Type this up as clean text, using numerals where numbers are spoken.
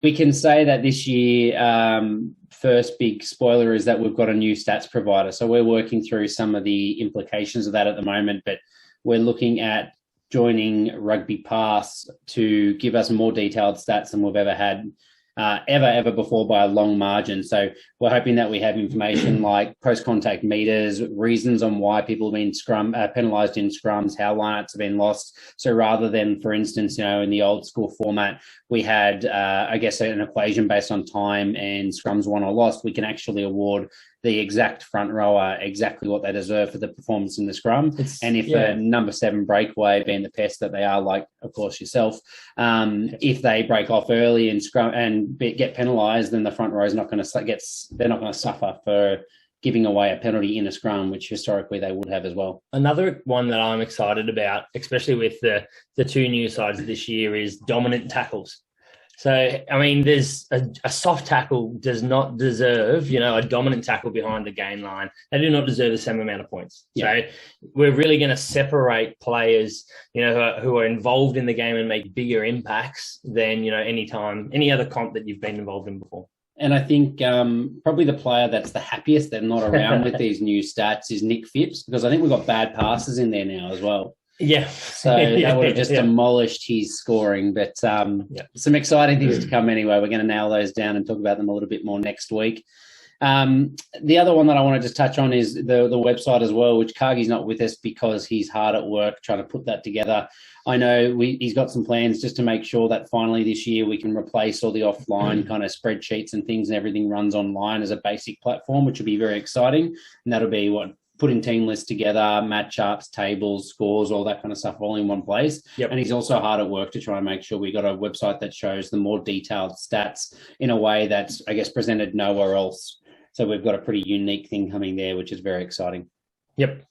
We can say that this year, first big spoiler is that we've got a new stats provider. So we're working through some of the implications of that at the moment, but we're looking at joining Rugby Pass to give us more detailed stats than we've ever had, ever before by a long margin. So we're hoping that we have information like post-contact meters, reasons on why people have been penalised in scrums, how lineups have been lost. So rather than, for instance, in the old school format, we had, an equation based on time and scrums won or lost, we can actually award the exact front rower exactly what they deserve for the performance in the scrum. And if a number 7 breakaway, being the pest that they are, like of course yourself, if they break off early and scrum and get penalised, then the front row is not going to they're not going to suffer for giving away a penalty in a scrum, which historically they would have as well. Another one that I'm excited about, especially with the 2 new sides this year, is dominant tackles. So, I mean, there's a soft tackle does not deserve, a dominant tackle behind the gain line. They do not deserve the same amount of points. Yeah. So we're really going to separate players, who are involved in the game and make bigger impacts than, any other comp that you've been involved in before. And I think probably the player that's the happiest they're not around with these new stats is Nick Phipps, because I think we've got bad passes in there now as well. Yeah. So that would have just demolished his scoring. But some exciting things to come anyway. We're going to nail those down and talk about them a little bit more next week. The other one that I want to just touch on is the website as well, which Cargie's not with us because he's hard at work trying to put that together. I know he's got some plans just to make sure that finally this year we can replace all the offline kind of spreadsheets and things, and everything runs online as a basic platform, which will be very exciting. And that'll be putting team lists together, matchups, tables, scores, all that kind of stuff all in one place. Yep. And he's also hard at work to try and make sure we got a website that shows the more detailed stats in a way that's, I guess, presented nowhere else. So we've got a pretty unique thing coming there, which is very exciting. Yep.